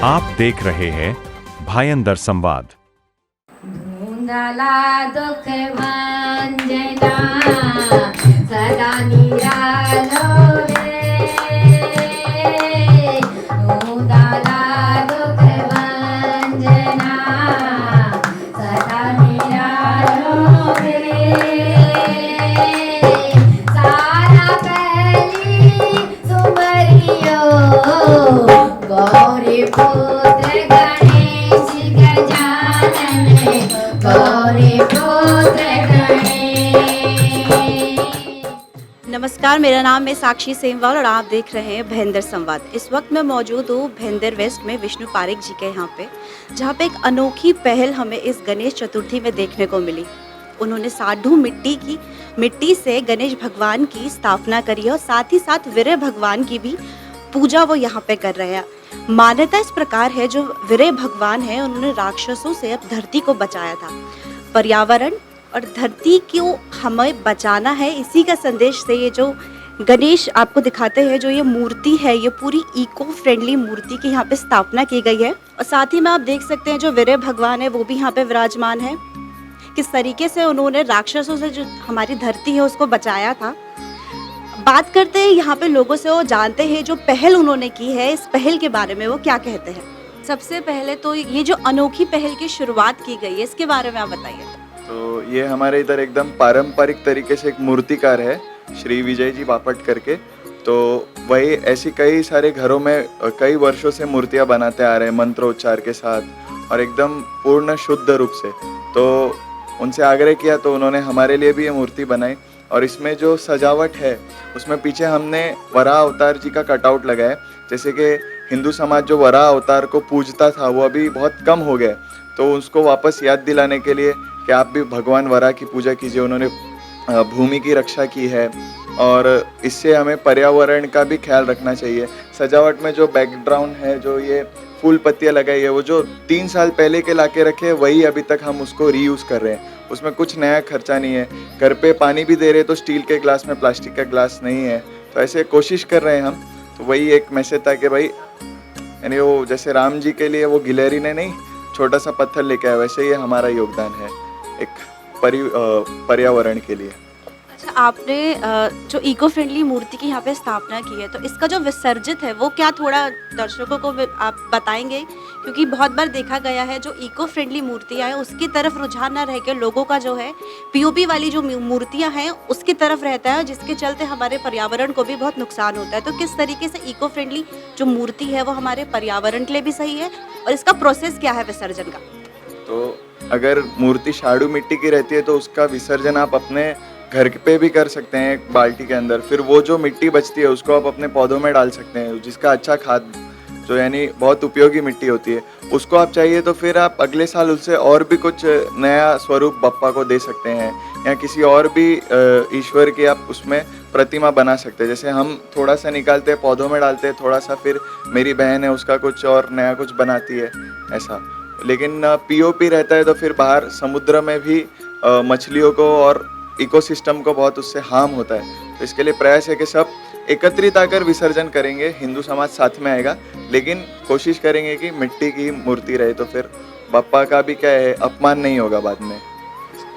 आप देख रहे हैं भायंदर संवाद। धुंधला दुख भंजना सदा निरालो रे। धुंधला दुख भंजना सदा निरालो रे। सारा पहली सुमरियो गौरी पुत्र गणेश गजानन गौरी पुत्र गणेश। नमस्कार, मेरा नाम है साक्षी सेमवाल और आप देख रहे हैं भायंदर संवाद। इस वक्त मैं मौजूद हूँ भायंदर वेस्ट में विष्णु पारेख जी के यहाँ पे, जहाँ पे एक अनोखी पहल हमें इस गणेश चतुर्थी में देखने को मिली। उन्होंने साधु मिट्टी से गणेश भगवान की स्थापना करी है और साथ ही साथ वीर्य भगवान की भी पूजा वो यहाँ पे कर रहे हैं। मान्यता इस प्रकार है, जो वीर्य भगवान है उन्होंने राक्षसों से अब धरती को बचाया था। पर्यावरण और धरती को हमें बचाना है, इसी का संदेश से ये जो गणेश आपको दिखाते हैं, जो ये मूर्ति है, ये पूरी इको फ्रेंडली मूर्ति की यहाँ पे स्थापना की गई है। और साथ ही में आप देख सकते हैं जो वीर्य भगवान है वो भी यहाँ पे विराजमान है। किस तरीके से उन्होंने राक्षसों से जो हमारी धरती है उसको बचाया था। बात करते हैं यहाँ पे लोगों से, वो जानते हैं जो पहल उन्होंने की है, इस पहल के बारे में वो क्या कहते हैं। सबसे पहले तो ये जो अनोखी पहल की शुरुआत की गई है, इसके बारे में आप बताइए। तो ये हमारे इधर एकदम पारंपरिक तरीके से एक मूर्तिकार है, श्री विजय जी बापट करके। तो वही ऐसी कई सारे घरों में कई वर्षों से मूर्तियाँ बनाते आ रहे हैं मंत्रोच्चार के साथ और एकदम पूर्ण शुद्ध रूप से। तो उनसे आग्रह किया तो उन्होंने हमारे लिए भी ये मूर्ति बनाई। और इसमें जो सजावट है उसमें पीछे हमने वराह अवतार जी का कटआउट लगाया है। जैसे कि हिंदू समाज जो वराह अवतार को पूजता था वो अभी बहुत कम हो गया, तो उसको वापस याद दिलाने के लिए कि आप भी भगवान वराह की पूजा कीजिए। उन्होंने भूमि की रक्षा की है और इससे हमें पर्यावरण का भी ख्याल रखना चाहिए। सजावट में जो बैकग्राउंड है, जो ये फूल पत्तियाँ लगाई है, वो जो 3 साल पहले के लाके रखे वही अभी तक हम उसको रीयूज़ कर रहे हैं। उसमें कुछ नया खर्चा नहीं है। घर पे पानी भी दे रहे तो स्टील के ग्लास में, प्लास्टिक का ग्लास नहीं है। तो ऐसे कोशिश कर रहे हैं हम। तो वही एक मैसेज था कि भाई, यानी वो जैसे राम जी के लिए वो गिलहरी ने नहीं छोटा सा पत्थर लेके आया, वैसे ये हमारा योगदान है एक पर्यावरण के लिए। अच्छा, आपने जो इको फ्रेंडली मूर्ति की यहाँ पे स्थापना की है, तो इसका जो विसर्जित है वो क्या थोड़ा दर्शकों को आप बताएंगे? क्योंकि बहुत बार देखा गया है जो इको फ्रेंडली मूर्तियाँ हैं उसकी तरफ रुझान ना रह के लोगों का जो है पीओपी वाली जो मूर्तियाँ हैं उसकी तरफ रहता है, जिसके चलते हमारे पर्यावरण को भी बहुत नुकसान होता है। तो किस तरीके से इको फ्रेंडली जो मूर्ति है वो हमारे पर्यावरण के लिए भी सही है और इसका प्रोसेस क्या है विसर्जन का? तो अगर मूर्ति शाडू मिट्टी की रहती है तो उसका विसर्जन आप अपने घर पे भी कर सकते हैं एक बाल्टी के अंदर। फिर वो जो मिट्टी बचती है उसको आप अपने पौधों में डाल सकते हैं, जिसका अच्छा खाद, जो यानी बहुत उपयोगी मिट्टी होती है, उसको आप चाहिए तो फिर आप अगले साल उससे और भी कुछ नया स्वरूप बप्पा को दे सकते हैं या किसी और भी ईश्वर की आप उसमें प्रतिमा बना सकते हैं। जैसे हम थोड़ा सा निकालते हैं पौधों में डालते हैं, थोड़ा सा फिर मेरी बहन है उसका कुछ और नया कुछ बनाती है ऐसा। लेकिन पीओपी रहता है तो फिर बाहर समुद्र में भी मछलियों को और इकोसिस्टम को बहुत उससे हार्म होता है। तो इसके लिए प्रयास है कि सब एकत्रित आकर विसर्जन करेंगे, हिंदू समाज साथ में आएगा, लेकिन कोशिश करेंगे कि मिट्टी की मूर्ति रहे तो फिर बप्पा का भी क्या है अपमान नहीं होगा बाद में।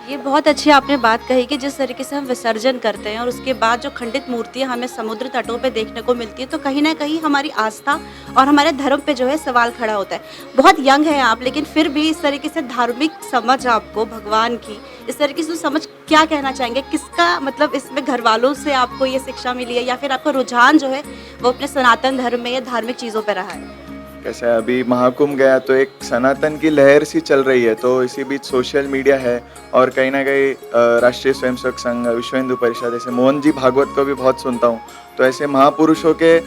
ये बहुत अच्छी आपने बात कही कि जिस तरीके से हम विसर्जन करते हैं और उसके बाद जो खंडित मूर्तियां हमें समुद्र तटों पे देखने को मिलती है, तो कहीं ना कहीं हमारी आस्था और हमारे धर्म पे जो है सवाल खड़ा होता है। बहुत यंग है आप, लेकिन फिर भी इस तरीके से धार्मिक समझ आपको भगवान की, इस तरीके से समझ क्या कहना चाहेंगे? किसका मतलब इसमें घर वालों से आपको ये शिक्षा मिली है या फिर आपका रुझान जो है वो अपने सनातन धर्म में या धार्मिक चीज़ों पर रहा है? कैसे अभी महाकुंभ गया तो एक सनातन की लहर सी चल रही है, तो इसी बीच सोशल मीडिया है और कहीं ना कहीं राष्ट्रीय स्वयंसेवक संघ, विश्व हिंदू परिषद, ऐसे मोहन जी भागवत को भी बहुत सुनता हूँ। तो ऐसे महापुरुषों के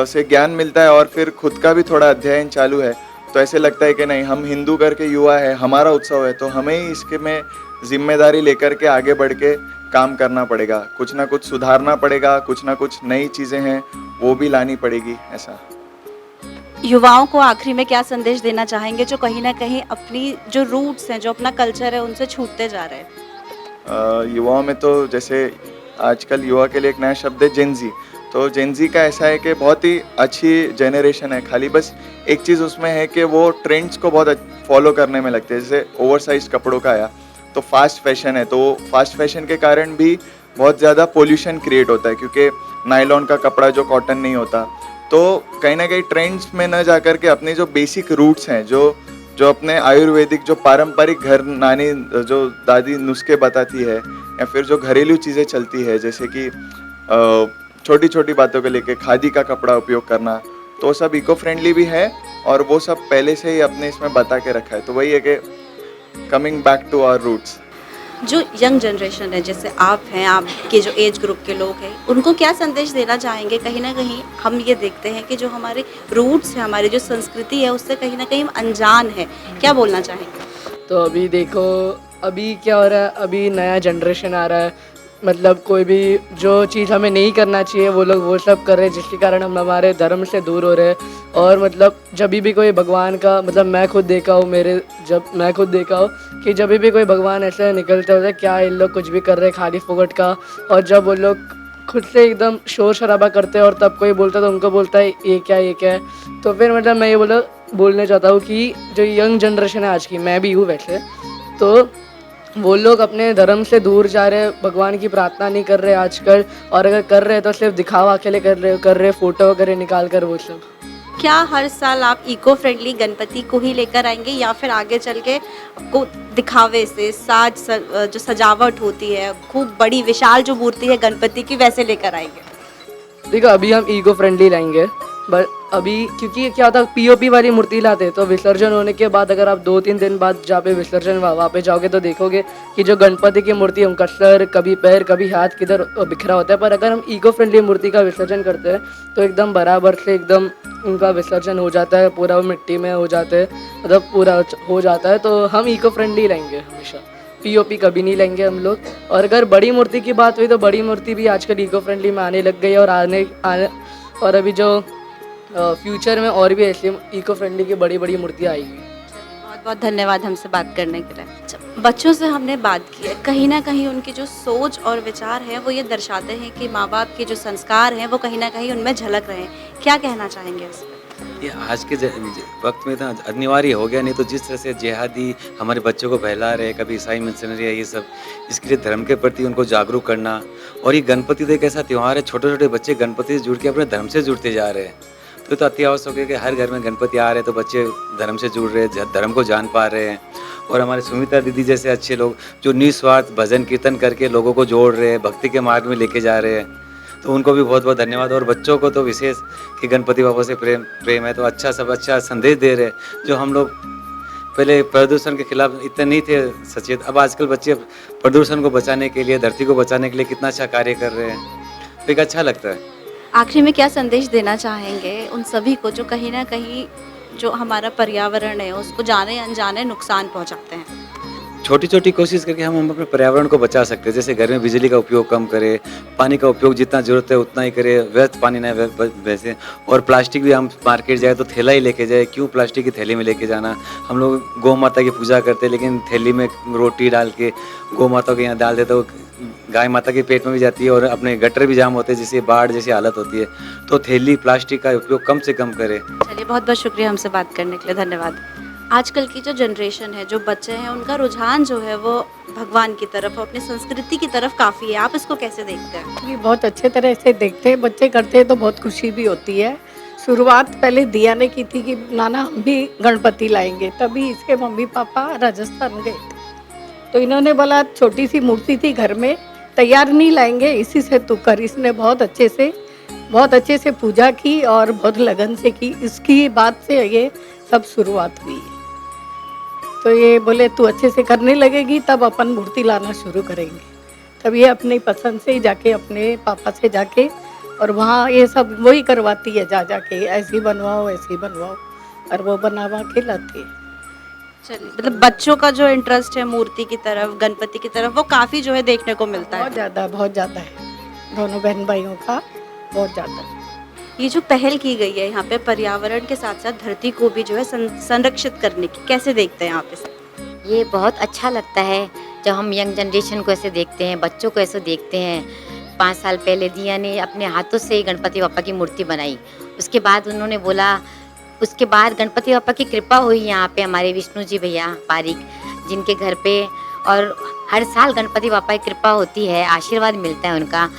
से ज्ञान मिलता है और फिर खुद का भी थोड़ा अध्ययन चालू है। तो ऐसे लगता है कि नहीं, हम हिंदू करके युवा है, हमारा उत्सव है, तो हमें ही इसके में जिम्मेदारी लेकर के आगे बढ़ के काम करना पड़ेगा, कुछ ना कुछ सुधारना पड़ेगा, कुछ ना कुछ नई चीज़ें हैं वो भी लानी पड़ेगी। ऐसा युवाओं को आखिरी में क्या संदेश देना चाहेंगे जो कहीं ना कहीं अपनी जो रूट्स हैं, जो अपना कल्चर है, उनसे छूटते जा रहे हैं? युवाओं में तो जैसे आजकल युवा के लिए एक नया शब्द है जेनजी। तो जेनजी का ऐसा है कि बहुत ही अच्छी जनरेशन है, खाली बस एक चीज़ उसमें है कि वो ट्रेंड्स को बहुत फॉलो करने में लगते हैं। जैसे ओवरसाइज कपड़ों का आया तो फास्ट फैशन है, तो फास्ट फैशन के कारण भी बहुत ज़्यादा पोल्यूशन क्रिएट होता है, क्योंकि नायलॉन का कपड़ा जो कॉटन नहीं होता। तो कहीं ना कहीं ट्रेंड्स में न जा कर के अपने जो बेसिक रूट्स हैं, जो जो अपने आयुर्वेदिक जो पारंपरिक घर नानी जो दादी नुस्खे बताती है, या फिर जो घरेलू चीज़ें चलती है, जैसे कि छोटी छोटी बातों को लेके खादी का कपड़ा उपयोग करना, तो सब इको फ्रेंडली भी है और वो सब पहले से ही अपने इसमें बता के रखा है। तो वही है कि coming back to our roots. जो यंग जनरेशन है, जैसे आप हैं, आपके जो एज ग्रुप के लोग हैं, उनको क्या संदेश देना चाहेंगे? कहीं ना कहीं हम ये देखते हैं कि जो हमारे रूट्स हैं, हमारी जो संस्कृति है, उससे कहीं ना कहीं हम अनजान है। क्या बोलना चाहेंगे? तो अभी देखो, अभी क्या हो रहा है, अभी नया जनरेशन आ रहा है, मतलब कोई भी जो चीज़ हमें नहीं करना चाहिए वो लोग वो सब कर रहे हैं, जिसके कारण हम हमारे धर्म से दूर हो रहे हैं। और मतलब जब भी कोई भगवान का, मतलब मैं खुद देखा हूँ कि जब भी कोई भगवान ऐसे निकलते होते, क्या इन लोग कुछ भी कर रहे हैं खाली फोकट का। और जब वो लोग खुद से एकदम शोर शराबा करते हैं और तब कोई बोलता है तो उनको बोलता है ये क्या है। तो फिर मतलब मैं ये बोलना चाहता हूँ कि जो यंग जनरेशन है आज की, मैं भी हूँ वैसे, तो वो लोग अपने धर्म से दूर जा रहे हैं, भगवान की प्रार्थना नहीं कर रहे आजकल, और अगर कर रहे हैं तो सिर्फ दिखावा के लिए कर रहे फ़ोटो वगैरह निकाल कर वो सब। क्या हर साल आप इको फ्रेंडली गणपति को ही लेकर आएंगे, या फिर आगे चल के आपको दिखावे से जो सजावट होती है, खूब बड़ी विशाल जो मूर्ति है गणपति की, वैसे लेकर आएंगे? देखो, अभी हम इको फ्रेंडली लाएंगे, बट अभी क्योंकि क्या होता है, पीओपी वाली मूर्ति लाते, तो विसर्जन होने के बाद अगर आप 2-3 दिन बाद जहाँ पे विसर्जन वहाँ पे जाओगे तो देखोगे कि जो गणपति की मूर्ति है, उनका सर, कभी पैर, कभी हाथ किधर बिखरा होता है। पर अगर हम इको फ्रेंडली मूर्ति का विसर्जन करते हैं तो एकदम बराबर से एकदम उनका विसर्जन हो जाता है, पूरा वो मिट्टी में हो जाते हैं, मतलब पूरा हो जाता है। तो हम इको फ्रेंडली लाएंगे हमेशा, पीओपी कभी नहीं लेंगे हम लोग। और अगर बड़ी मूर्ति की बात हुई तो बड़ी मूर्ति भी आजकल इको फ्रेंडली में आने लग गई है, और अभी जो फ्यूचर में और भी ऐसी इको फ्रेंडली की बड़ी बड़ी मूर्तियाँ आएगी। बहुत बहुत धन्यवाद हमसे बात करने के लिए। बच्चों से हमने बात की है, कहीं ना कहीं उनकी जो सोच और विचार है वो ये दर्शाते हैं कि माँ बाप के जो संस्कार हैं वो कहीं ना कहीं उनमें झलक रहे हैं। क्या कहना चाहेंगे इस पर? ये आज के वक्त में तो अनिवार्य हो गया, नहीं तो जिस तरह से जिहादी हमारे बच्चों को बहला रहे, कभी ईसाई मिशनरी है, ये सब, इसके लिए धर्म के प्रति उनको जागरूक करना। और ये गणपति तो एक ऐसा त्यौहार है, छोटे छोटे बच्चे गणपति से जुड़ के अपने धर्म से जुड़ते जा रहे हैं। तो अति आवश्यक है कि हर घर में गणपति आ रहे हैं तो बच्चे धर्म से जुड़ रहे हैं, धर्म को जान पा रहे हैं। और हमारे सुमित्रा दीदी जैसे अच्छे लोग जो निस्वार्थ भजन कीर्तन करके लोगों को जोड़ रहे हैं, भक्ति के मार्ग में लेके जा रहे हैं, तो उनको भी बहुत बहुत धन्यवाद। और बच्चों को तो विशेष कि गणपति बाबा से प्रेम है, तो अच्छा संदेश दे रहे हैं। जो हम लोग पहले प्रदूषण के खिलाफ इतने नहीं थे सचेत, अब आजकल बच्चे प्रदूषण को बचाने के लिए, धरती को बचाने के लिए कितना अच्छा कार्य कर रहे हैं, तो एक अच्छा लगता है। आखिरी में क्या संदेश देना चाहेंगे उन सभी को जो कहीं ना कहीं जो हमारा पर्यावरण है उसको जाने अनजाने नुकसान पहुंचाते हैं? छोटी छोटी कोशिश करके हम अपने पर्यावरण को बचा सकते हैं। जैसे घर में बिजली का उपयोग कम करें, पानी का उपयोग जितना ज़रूरत है उतना ही करें, व्यर्थ पानी ना वैसे। और प्लास्टिक भी हम मार्केट जाए तो थैला ही लेके जाए, क्यों प्लास्टिक की थैली में लेके जाना। हम लोग गौ माता की पूजा करते हैं, लेकिन थैली में रोटी डाल के गौ माता के यहाँ डाल देते, तो गाय माता के पेट में भी जाती है और अपने गटर भी जाम होते हैं, जिससे बाढ़ जैसी हालत होती है। तो थैली प्लास्टिक का उपयोग कम से कम करें। चलिए, बहुत बहुत शुक्रिया हमसे बात करने के लिए, धन्यवाद। आजकल की जो जनरेशन है, जो बच्चे हैं, उनका रुझान जो है वो भगवान की तरफ, अपनी संस्कृति की तरफ काफ़ी है। आप इसको कैसे देखते हैं? ये बहुत अच्छे तरह से देखते हैं, बच्चे करते हैं तो बहुत खुशी भी होती है। शुरुआत पहले दिया ने की थी कि नाना हम भी गणपति लाएंगे, तभी इसके मम्मी पापा राजस्थान गए थे, तो इन्होंने बोला छोटी सी मूर्ति थी घर में, तैयार नहीं लाएंगे, इसी से तू कर। इसने बहुत अच्छे से पूजा की और बहुत लगन से की। इसकी बात से ये सब शुरुआत हुई। तो ये बोले तू अच्छे से करने लगेगी तब अपन मूर्ति लाना शुरू करेंगे। तब ये अपनी पसंद से जाके अपने पापा से जाके, और वहाँ ये सब वही करवाती है, जाके ऐसी बनवाओ वैसी बनवाओ, और वो बनवा के लाती है। चलिए, मतलब बच्चों का जो इंटरेस्ट है मूर्ति की तरफ, गणपति की तरफ, वो काफ़ी जो है देखने को मिलता है। बहुत ज़्यादा है, दोनों बहन भाइयों का बहुत ज़्यादा। ये जो पहल की गई है यहाँ पे पर्यावरण के साथ साथ धरती को भी जो है संरक्षित करने की, कैसे देखते हैं आप इसे? ये बहुत अच्छा लगता है जब हम यंग जनरेशन को ऐसे देखते हैं, बच्चों को ऐसे देखते हैं 5 साल पहले दिया ने अपने हाथों से गणपति बापा की मूर्ति बनाई। उसके बाद उन्होंने बोला, उसके बाद गणपति बापा की कृपा हुई यहाँ पे हमारे विष्णु जी भैया पारिक, जिनके घर पे, और हर साल गणपति बापा की कृपा होती है, आशीर्वाद मिलता है उनका।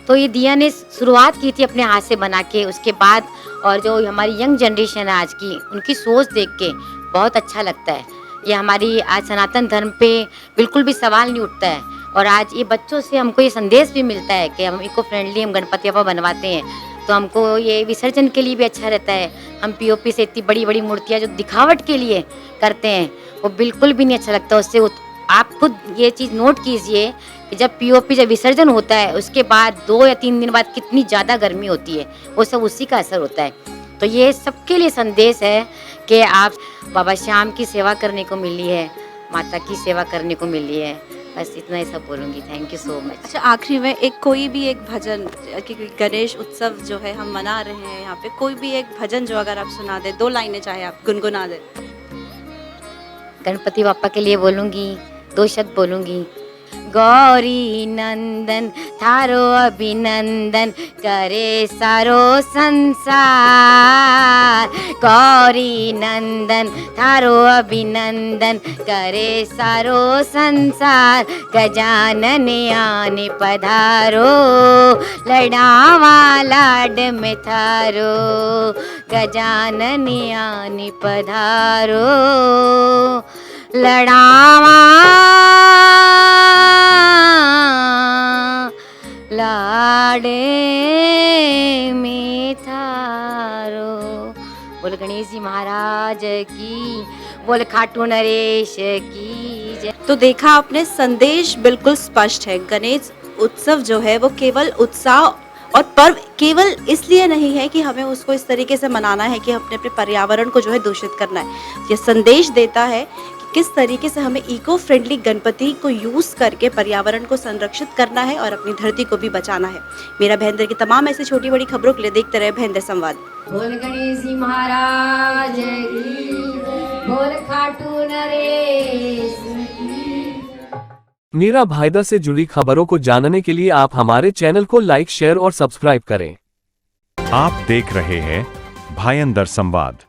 तो ये दिया ने शुरुआत की थी अपने हाथ से बना के, उसके बाद और जो हमारी यंग जनरेशन है आज की, उनकी सोच देख के बहुत अच्छा लगता है। ये हमारी आज सनातन धर्म पे बिल्कुल भी सवाल नहीं उठता है, और आज ये बच्चों से हमको ये संदेश भी मिलता है कि हम इको फ्रेंडली हम गणपति बापा बनवाते हैं, तो हमको ये विसर्जन के लिए भी अच्छा रहता है। हम पीओपी से इतनी बड़ी बड़ी मूर्तियाँ जो दिखावट के लिए करते हैं वो बिल्कुल भी नहीं अच्छा लगता। उससे आप खुद ये चीज़ नोट कीजिए कि जब पीओपी जब विसर्जन होता है उसके बाद 2 या 3 दिन बाद कितनी ज़्यादा गर्मी होती है, वो सब उसी का असर होता है। तो ये सबके लिए संदेश है कि आप बाबा श्याम की सेवा करने को मिली है, माता की सेवा करने को मिली है। बस इतना ही सब बोलूँगी। Thank you so much. अच्छा, आखिरी में कोई भी एक भजन, क्योंकि गणेश उत्सव जो है हम मना रहे हैं यहाँ पे, कोई भी एक भजन जो अगर आप सुना दे, 2 लाइनें चाहे आप गुनगुना दे। गणपति बापा के लिए बोलूँगी, 2 शब्द बोलूँगी। गौरी नंदन थारो अभिनंदन करे सारो संसार, गौरी नंदन थारो अभिनंदन करे सारो संसार, गजानन आने पधारो लड़ावा लाड में थारो, गजानन आने पधारो लड़ावा लाडे में थारो। बोल गणेश जी महाराज की, बोल खाटू नरेश की जय। तो देखा आपने, संदेश बिल्कुल स्पष्ट है। गणेश उत्सव जो है वो केवल उत्साह और पर्व केवल इसलिए नहीं है कि हमें उसको इस तरीके से मनाना है कि अपने अपने पर्यावरण को जो है दूषित करना है। ये संदेश देता है कि किस तरीके से हमें इको फ्रेंडली गणपति को यूज़ करके पर्यावरण को संरक्षित करना है और अपनी धरती को भी बचाना है। मेरा भयंदर की तमाम ऐसी छोटी बड़ी खबरों के लिए देखते रहे भयंदर संवाद। बोल गणेश जी महाराज की, बोल खाटू नरेश की। मेरा भाईदा से जुड़ी खबरों को जानने के लिए आप हमारे चैनल को लाइक, शेयर और सब्सक्राइब करें। आप देख रहे हैं भायंदर संवाद।